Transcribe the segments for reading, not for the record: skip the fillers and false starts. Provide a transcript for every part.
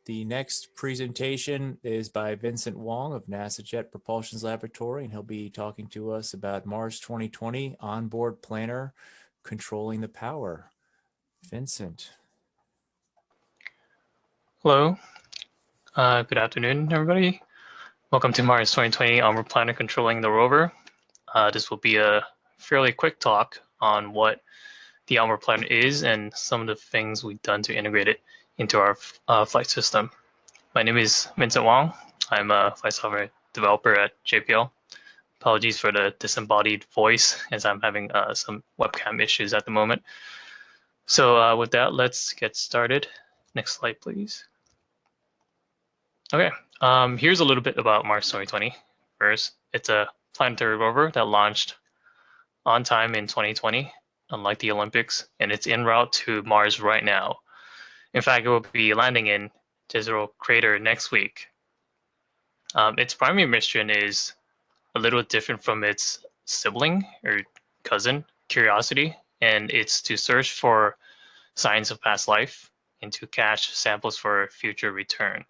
The next presentation is by Vincent Wong of NASA Jet Propulsion Laboratory, and he'll be talking to us about Mars 2020 Onboard Planner, Controlling the Power. Vincent. Hello. Good afternoon, everybody. Welcome to Mars 2020 Onboard Planner, Controlling the Rover. This will be a fairly quick talk on what the Onboard Planner is and some of the things we've done to integrate it into our flight system. My name is Vincent Wong. I'm a flight software developer at JPL. Apologies for the disembodied voice as I'm having some webcam issues at the moment. So with that, let's get started. Next slide, please. Okay, here's a little bit about Mars 2020. First, it's a planetary rover that launched on time in 2020, unlike the Olympics, and it's en route to Mars right now. In fact, it will be landing in Jezero Crater next week. Its primary mission is a little different from its sibling or cousin, Curiosity, and it's to search for signs of past life and to cache samples for future return.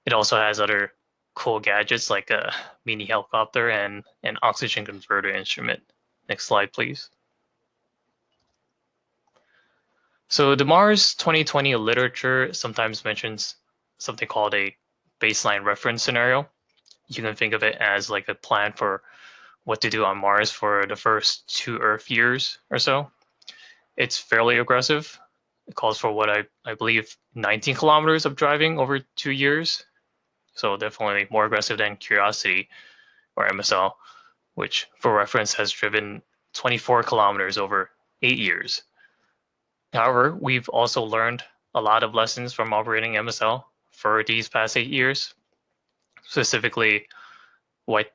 It also has other cool gadgets like a mini helicopter and an oxygen converter instrument. Next slide, please. So the Mars 2020 literature sometimes mentions something called a baseline reference scenario. You can think of it as like a plan for what to do on Mars for the first 2 Earth years or so. It's fairly aggressive. It calls for what I believe 19 kilometers of driving over 2 years. So definitely more aggressive than Curiosity or MSL, which for reference has driven 24 kilometers over 8 years. However, we've also learned a lot of lessons from operating MSL for these past 8 years, specifically what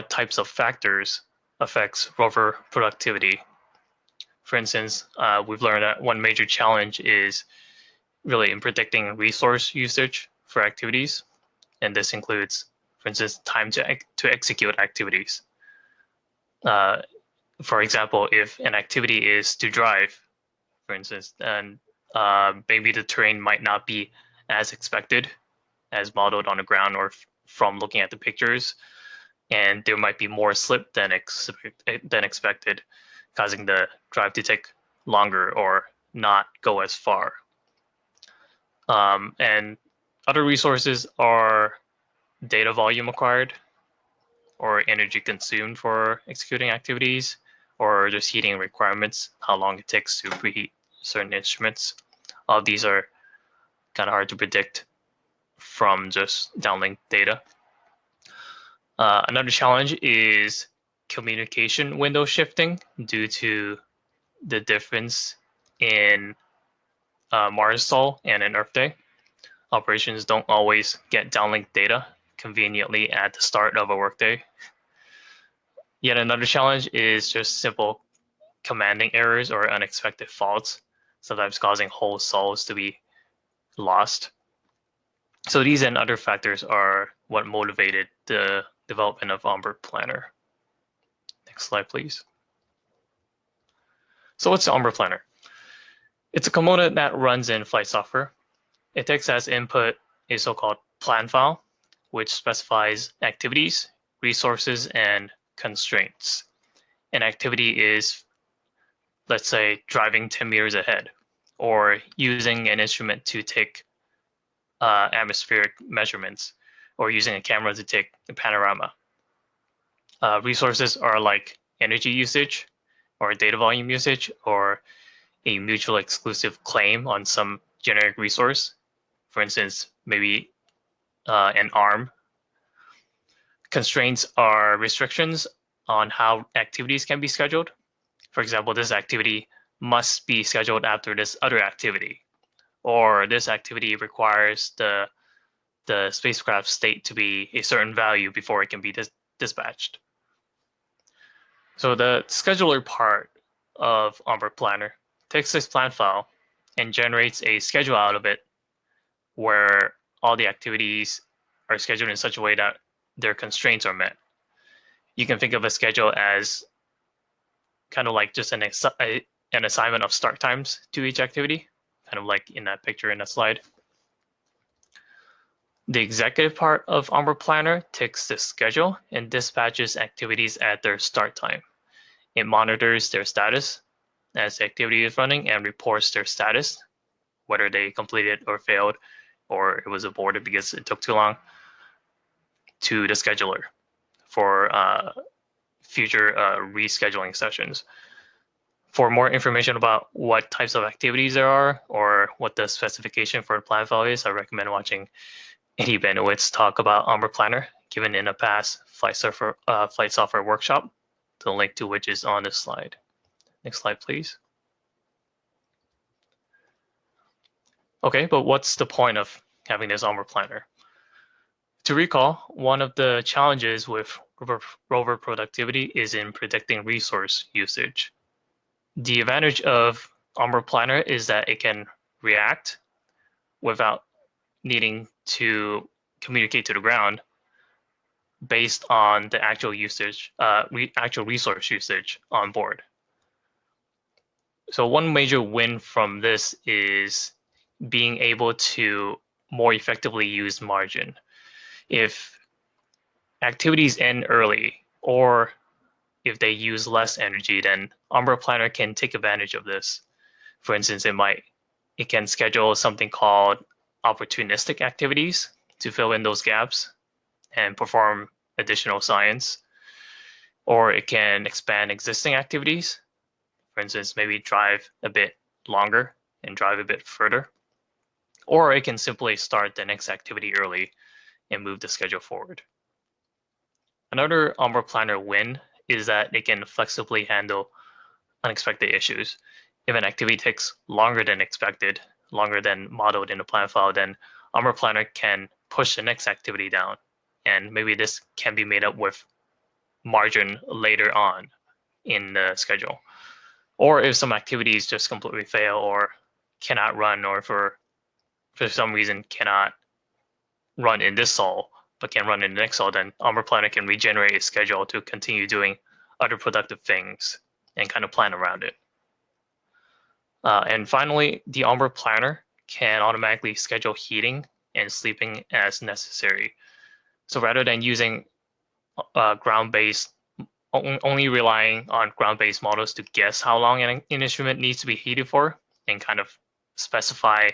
types of factors affects rover productivity. For instance, we've learned that one major challenge is really in predicting resource usage for activities. And this includes, for instance, time to execute activities. For example, if an activity is to drive, for instance, and maybe the terrain might not be as expected as modeled on the ground or from looking at the pictures, and there might be more slip than expected, causing the drive to take longer or not go as far. And other resources are data volume acquired or energy consumed for executing activities, or just heating requirements, how long it takes to preheat certain instruments. All of these are kind of hard to predict from just downlink data. Another challenge is communication window shifting due to the difference in Mars sol and an Earth day. Operations don't always get downlink data conveniently at the start of a workday. Yet another challenge is just simple commanding errors or unexpected faults, sometimes causing whole sols to be lost. So these and other factors are what motivated the development of Onboard Planner. Next slide, please. So what's the Onboard Planner? It's a component that runs in flight software. It takes as input a so-called plan file, which specifies activities, resources, and constraints. An activity is, let's say, driving 10 meters ahead, or using an instrument to take atmospheric measurements, or using a camera to take a panorama. Resources are like energy usage, or data volume usage, or a mutually exclusive claim on some generic resource. For instance, maybe an arm. Constraints are restrictions on how activities can be scheduled. For example, this activity must be scheduled after this other activity, or this activity requires the spacecraft state to be a certain value before it can be dispatched. So the scheduler part of Onboard Planner takes this plan file and generates a schedule out of it where all the activities are scheduled in such a way that their constraints are met. You can think of a schedule as kind of like just an assignment of start times to each activity, kind of like in that picture in that slide. The executive part of Onboard Planner takes the schedule and dispatches activities at their start time. It monitors their status as the activity is running and reports their status, whether they completed or failed, or it was aborted because it took too long, to the scheduler for future rescheduling sessions. For more information about what types of activities there are or what the specification for the plan file is, I recommend watching Eddie Benowitz talk about Onboard Planner, given in a past flight software workshop, the link to which is on this slide. Next slide, please. Okay, but what's the point of having this Onboard Planner? To recall, one of the challenges with rover productivity is in predicting resource usage. The advantage of Onboard Planner is that it can react without needing to communicate to the ground based on the actual usage, actual resource usage on board. So one major win from this is being able to more effectively use margin. If activities end early or if they use less energy, then Onboard Planner can take advantage of this. For instance, it can schedule something called opportunistic activities to fill in those gaps and perform additional science. Or it can expand existing activities. For instance, maybe drive a bit longer and drive a bit further. Or it can simply start the next activity early and move the schedule forward. Another Onboard Planner win is that it can flexibly handle unexpected issues. If an activity takes longer than expected, longer than modeled in the plan file, then Onboard Planner can push the next activity down. And maybe this can be made up with margin later on in the schedule. Or if some activities just completely fail or cannot run, or for some reason cannot run in this sol, but can run in the next sol, then Onboard Planner can regenerate its schedule to continue doing other productive things and kind of plan around it. And finally, the Onboard Planner can automatically schedule heating and sleeping as necessary. So rather than using ground-based, only relying on ground-based models to guess how long an instrument needs to be heated for and kind of specify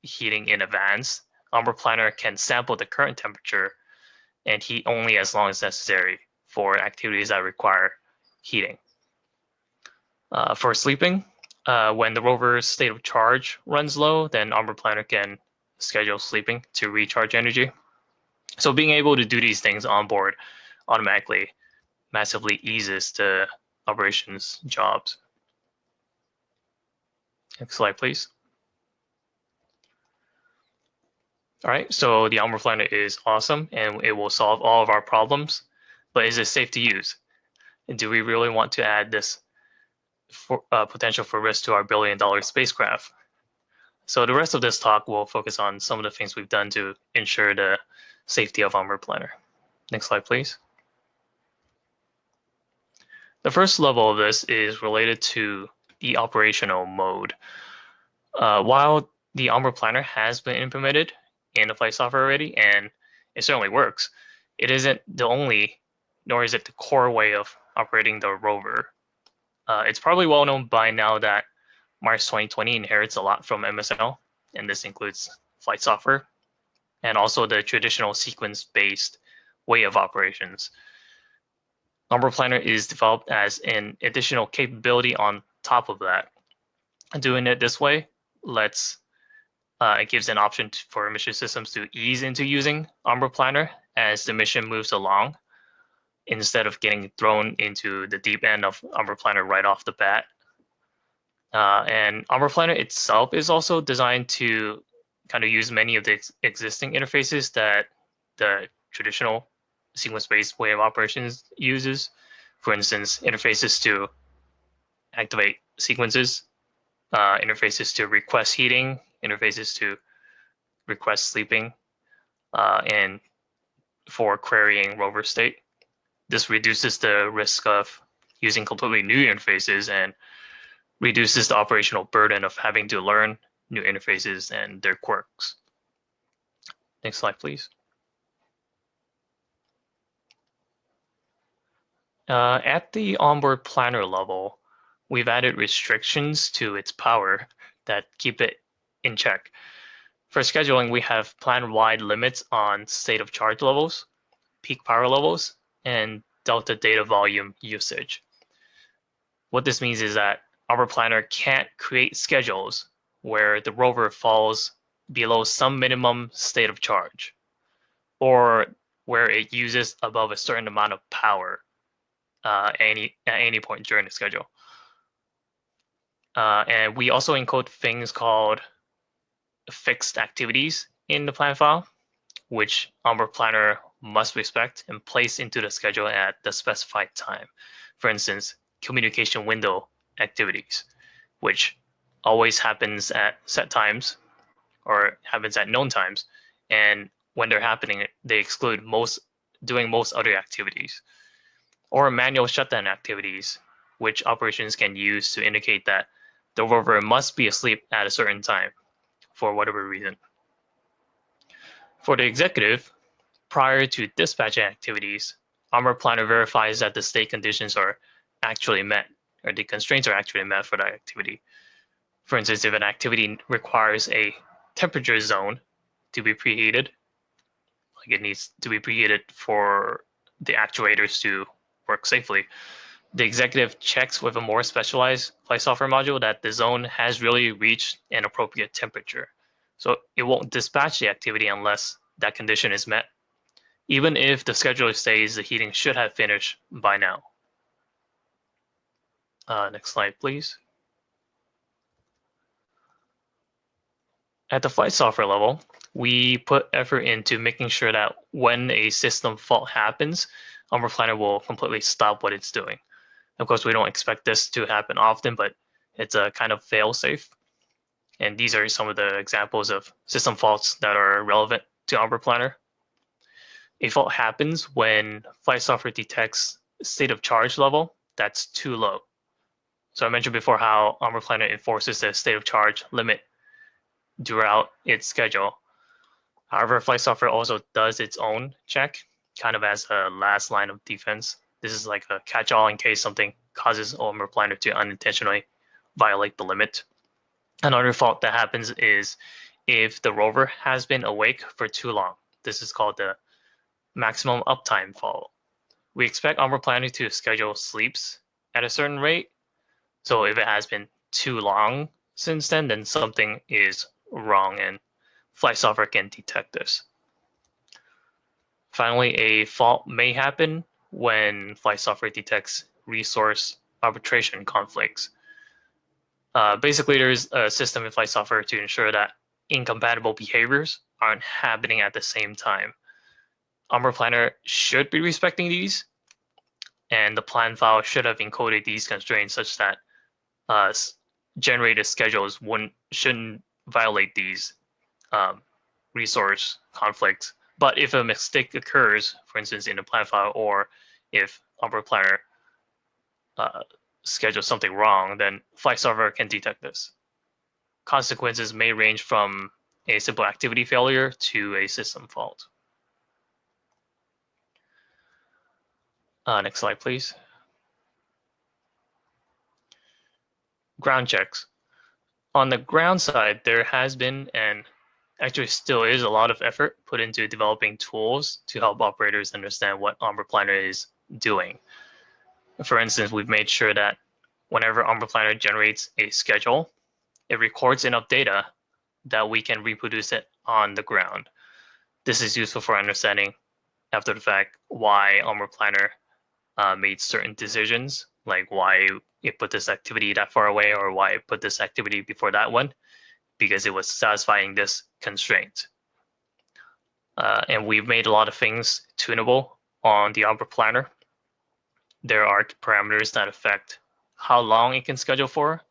heating in advance, Onboard Planner can sample the current temperature and heat only as long as necessary for activities that require heating. For sleeping, when the rover's state of charge runs low, then Onboard Planner can schedule sleeping to recharge energy. So being able to do these things on board automatically massively eases the operations jobs. Next slide, please. All right, so the Onboard Planner is awesome and it will solve all of our problems, but is it safe to use? And do we really want to add this potential for risk to our billion-dollar spacecraft? So the rest of this talk will focus on some of the things we've done to ensure the safety of Onboard Planner. Next slide, please. The first level of this is related to the operational mode. While the Onboard Planner has been implemented in the flight software already, and it certainly works, it isn't the only, nor is it the core way of operating the rover. It's probably well known by now that Mars 2020 inherits a lot from MSL, and this includes flight software, and also the traditional sequence-based way of operations. Onboard Planner is developed as an additional capability on top of that. Doing it this way it gives an option for mission systems to ease into using Onboard Planner as the mission moves along, instead of getting thrown into the deep end of Onboard Planner right off the bat. And Onboard Planner itself is also designed to kind of use many of the existing interfaces that the traditional sequence-based way of operations uses. For instance, interfaces to activate sequences, interfaces to request heating, interfaces to request sleeping, and for querying rover state. This reduces the risk of using completely new interfaces and reduces the operational burden of having to learn new interfaces and their quirks. Next slide, please. At the onboard planner level, we've added restrictions to its power that keep it in check. For scheduling, we have plan-wide limits on state of charge levels, peak power levels, and delta data volume usage. What this means is that our planner can't create schedules where the rover falls below some minimum state of charge, or where it uses above a certain amount of power at any point during the schedule. And we also encode things called fixed activities in the plan file, which Onboard Planner must respect and place into the schedule at the specified time. For instance, communication window activities, which always happens at set times or happens at known times. And when they're happening, they exclude doing most other activities. Or manual shutdown activities, which operations can use to indicate that the rover must be asleep at a certain time for whatever reason. For the executive, prior to dispatching activities, Onboard Planner verifies that the state conditions are actually met, or the constraints are actually met for that activity. For instance, if an activity requires a temperature zone to be preheated, like it needs to be preheated for the actuators to work safely, the executive checks with a more specialized flight software module that the zone has really reached an appropriate temperature. So it won't dispatch the activity unless that condition is met, even if the scheduler says the heating should have finished by now. Next slide, please. At the flight software level, we put effort into making sure that when a system fault happens, Onboard Planner will completely stop what it's doing. Of course, we don't expect this to happen often, but it's a kind of fail-safe. And these are some of the examples of system faults that are relevant to Onboard Planner. A fault happens when flight software detects state of charge level that's too low. So I mentioned before how Onboard Planner enforces the state of charge limit throughout its schedule. However, flight software also does its own check, kind of as a last line of defense. This is like a catch-all in case something causes Onboard Planner to unintentionally violate the limit. Another fault that happens is if the rover has been awake for too long. This is called the maximum uptime fault. We expect Onboard Planner to schedule sleeps at a certain rate. So if it has been too long since then something is wrong and flight software can detect this. Finally, a fault may happen when flight software detects resource arbitration conflicts. Basically, there's a system in flight software to ensure that incompatible behaviors aren't happening at the same time. Onboard Planner should be respecting these, and the plan file should have encoded these constraints such that generated schedules shouldn't violate these resource conflicts. But if a mistake occurs, for instance, in the plan file, or if Onboard Planner schedules something wrong, then flight software can detect this. Consequences may range from a simple activity failure to a system fault. Next slide, please. Ground checks. On the ground side, there has been and actually still is a lot of effort put into developing tools to help operators understand what Onboard Planner is doing. For instance, we've made sure that whenever Onboard Planner generates a schedule, it records enough data that we can reproduce it on the ground. This is useful for understanding after the fact why Onboard Planner made certain decisions, like why it put this activity that far away or why it put this activity before that one, because it was satisfying this constraint. And we've made a lot of things tunable on the Onboard Planner. There are parameters that affect how long it can schedule for,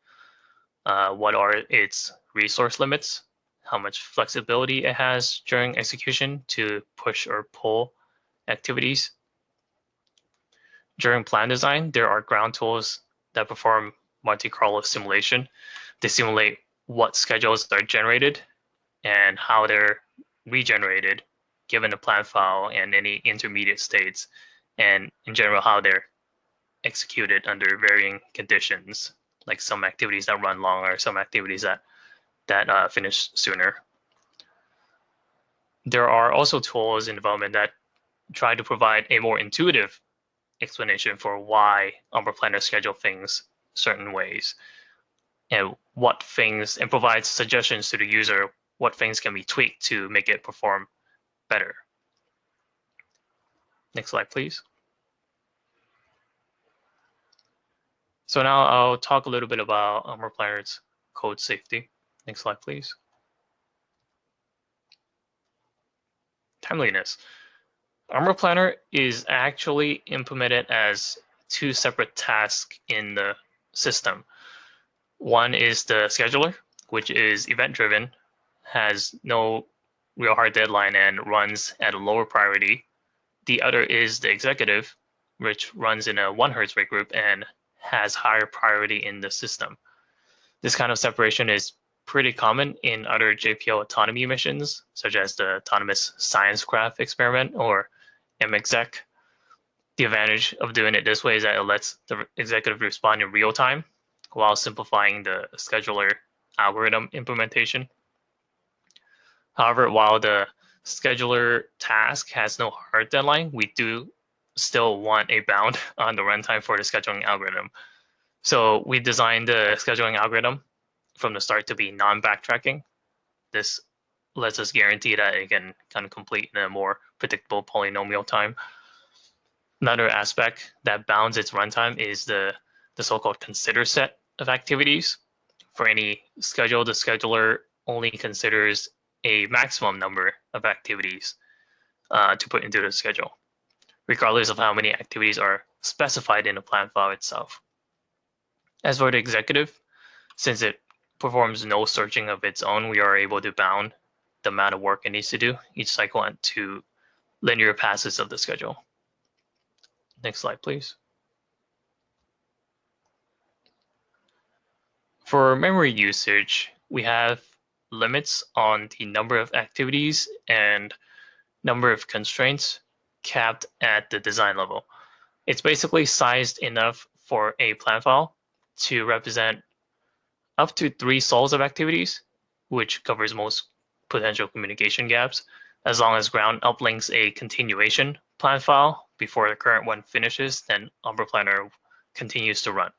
what are its resource limits, how much flexibility it has during execution to push or pull activities. During plan design, there are ground tools that perform Monte Carlo simulation. They simulate what schedules are generated and how they're regenerated given the plan file and any intermediate states, and in general how they're executed under varying conditions, like some activities that run longer, some activities that finish sooner. There are also tools in development that try to provide a more intuitive explanation for why Onboard Planner schedule things certain ways, and what things, and provides suggestions to the user what things can be tweaked to make it perform better. Next slide, please. So now I'll talk a little bit about Onboard Planner's code safety. Next slide, please. Timeliness. Onboard Planner is actually implemented as two separate tasks in the system. One is the scheduler, which is event-driven, has no real hard deadline and runs at a lower priority. The other is the executive, which runs in a 1 Hz rate group and has higher priority in the system. This kind of separation is pretty common in other JPL autonomy missions, such as the Autonomous Spacecraft Experiment or MXEC. The advantage of doing it this way is that it lets the executive respond in real time while simplifying the scheduler algorithm implementation. However, while the scheduler task has no hard deadline, we do still want a bound on the runtime for the scheduling algorithm. So we designed the scheduling algorithm from the start to be non-backtracking. This lets us guarantee that it can kind of complete in a more predictable polynomial time. Another aspect that bounds its runtime is the so-called consider set of activities. For any schedule, the scheduler only considers a maximum number of activities to put into the schedule, regardless of how many activities are specified in the plan file itself. As for the executive, since it performs no searching of its own, we are able to bound the amount of work it needs to do each cycle to linear passes of the schedule. Next slide, please. For memory usage, we have limits on the number of activities and number of constraints capped at the design level. It's basically sized enough for a plan file to represent up to 3 sols of activities, which covers most potential communication gaps, as long as ground uplinks a continuation plan file before the current one finishes, then Onboard Planner continues to run.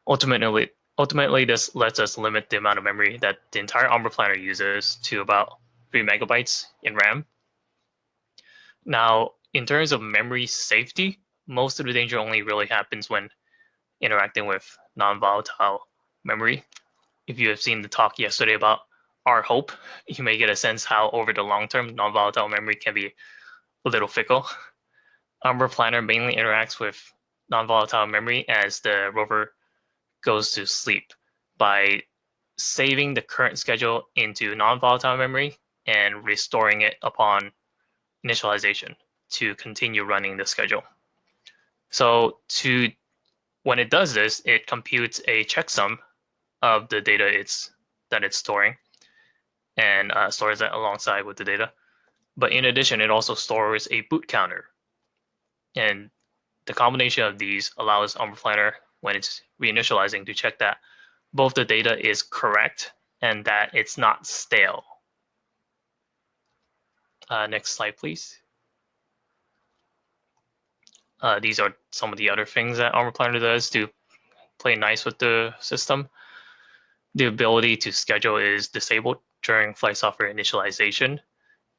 Ultimately, this lets us limit the amount of memory that the entire Onboard Planner uses to about 3 megabytes in RAM. Now, in terms of memory safety, most of the danger only really happens when interacting with non-volatile memory. If you have seen the talk yesterday about our hope, you may get a sense how over the long term, non-volatile memory can be a little fickle. Onboard Planner mainly interacts with non-volatile memory as the rover goes to sleep by saving the current schedule into non-volatile memory and restoring it upon initialization to continue running the schedule. So when it does this, it computes a checksum of the data that it's storing and stores that alongside with the data. But in addition, it also stores a boot counter. And the combination of these allows Onboard Planner, when it's reinitializing, to check that both the data is correct and that it's not stale. Next slide, please. These are some of the other things that Onboard Planner does to play nice with the system. The ability to schedule is disabled during flight software initialization.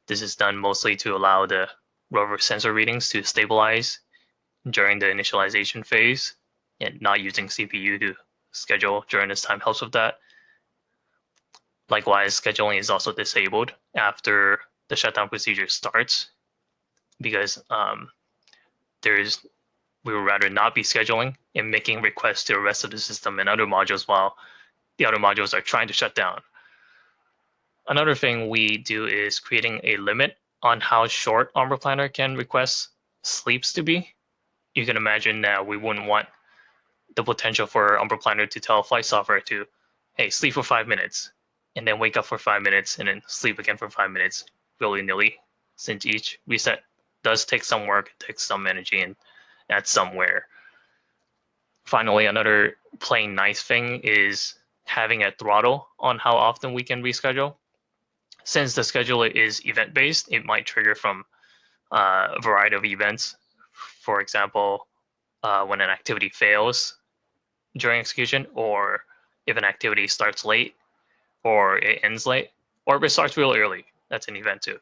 This is done mostly to allow the rover sensor readings to stabilize during the initialization phase, and not using CPU to schedule during this time helps with that. Likewise, scheduling is also disabled after the shutdown procedure starts, because we would rather not be scheduling and making requests to the rest of the system and other modules while the other modules are trying to shut down. Another thing we do is creating a limit on how short Onboard Planner can request sleeps to be. You can imagine that we wouldn't want the potential for Onboard Planner to tell flight software to, hey, sleep for 5 minutes, and then wake up for 5 minutes, and then sleep again for 5 minutes. willy-nilly, since each reset does take some work, it takes some energy, and adds some wear. Finally, another plain nice thing is having a throttle on how often we can reschedule. Since the scheduler is event-based, it might trigger from a variety of events. For example, when an activity fails during execution, or if an activity starts late, or it ends late, or if it starts real early, that's an event too.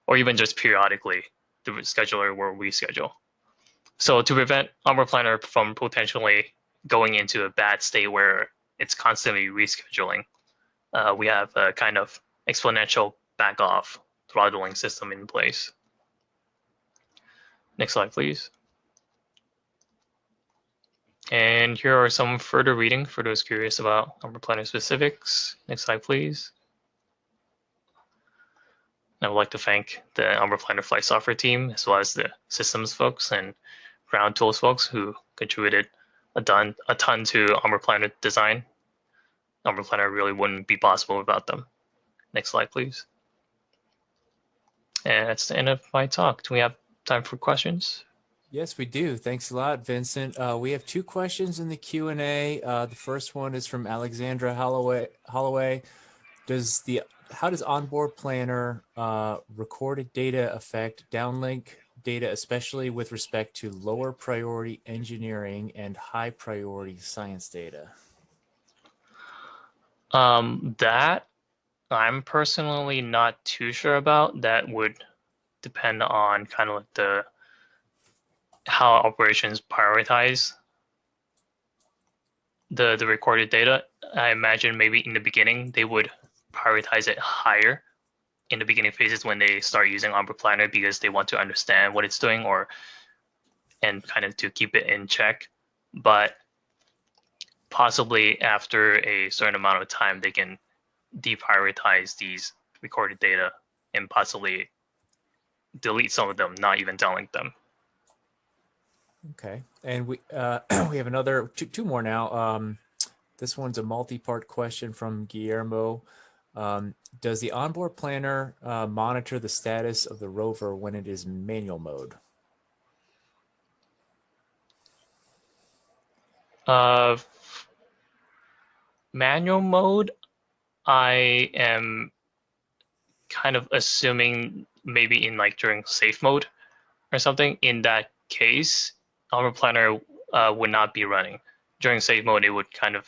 Or even just periodically, the scheduler will reschedule. So to prevent Onboard Planner from potentially going into a bad state where it's constantly rescheduling, we have a kind of exponential back-off throttling system in place. Next slide, please. And here are some further reading for those curious about Onboard Planner specifics. Next slide, please. I would like to thank the Onboard Planner Flight Software team, as well as the systems folks and ground tools folks who contributed a ton to Onboard Planner design. Onboard Planner really wouldn't be possible without them. Next slide, please. And that's the end of my talk. Do we have time for questions? Yes, we do. Thanks a lot, Vincent. We have 2 questions in the Q&A. The first one is from Alexandra Holloway. How does Onboard Planner recorded data affect downlink data, especially with respect to lower priority engineering and high priority science data? That I'm personally not too sure about. That would depend on kind of like how operations prioritize the recorded data. I imagine maybe in the beginning they would prioritize it higher in the beginning phases when they start using Onboard Planner, because they want to understand what it's doing and kind of to keep it in check. But possibly after a certain amount of time, they can deprioritize these recorded data and possibly delete some of them, not even downlink them. Okay, and we we have another two more now. This one's a multi-part question from Guillermo. Does the Onboard Planner monitor the status of the rover when it is manual mode? Manual mode, I am kind of assuming maybe in like during safe mode or something. In that case, Onboard Planner would not be running. During safe mode, it would kind of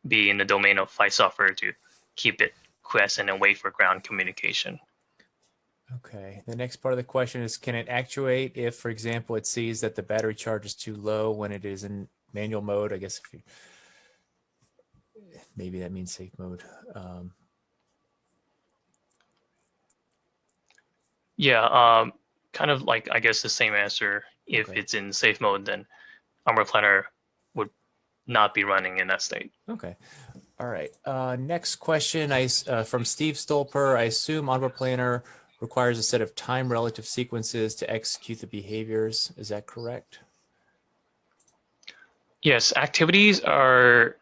be in the domain of flight software to keep it quiescent and wait for ground communication. Okay, the next part of the question is, can it actuate if, for example, it sees that the battery charge is too low when it is in manual mode? I guess if you, maybe that means safe mode. Yeah, kind of like, I guess the same answer. If Okay. it's in safe mode, then Onboard Planner would not be running in that state. Okay. All right. Next question from Steve Stolper. I assume Onboard Planner requires a set of time relative sequences to execute the behaviors. Is that correct? Yes, activities are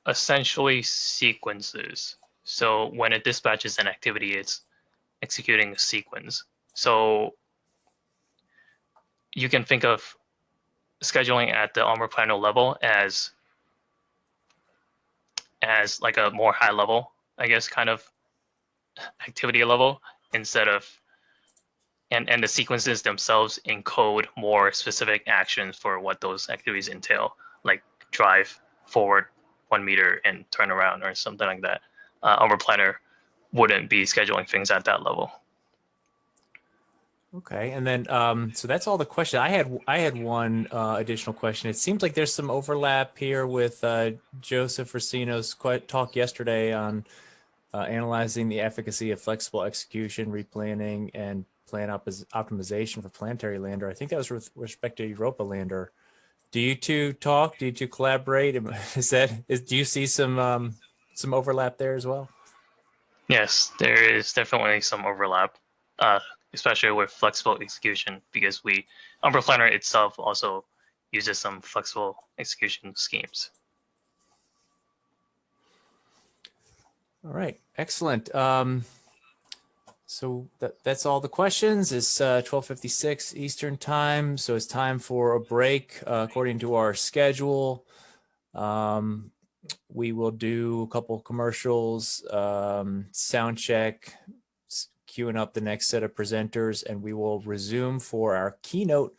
essentially sequences. So when it dispatches an activity, it's executing a sequence. So you can think of scheduling at the Onboard Planner level as like a more high level, I guess, kind of activity level, instead of and the sequences themselves encode more specific actions for what those activities entail, like drive forward 1 meter and turn around or something like that. Onboard Planner wouldn't be scheduling things at that level. Okay, and then so that's all the questions. I had one additional question. It seems like there's some overlap here with Joseph Racino's talk yesterday on analyzing the efficacy of flexible execution, replanning, and plan optimization for planetary lander. I think that was with respect to Europa lander. Do you two talk? Do you two collaborate? Do you see some overlap there as well? Yes, there is definitely some overlap, especially with flexible execution, because Onboard Planner itself also uses some flexible execution schemes. All right, excellent. So So that's all the questions. It's 12:56 Eastern time, so it's time for a break according to our schedule. We will do a couple commercials, sound check, queuing up the next set of presenters, and we will resume for our keynote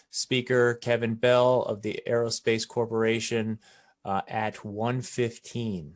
speaker, Kevin Bell of the Aerospace Corporation, at 1:15.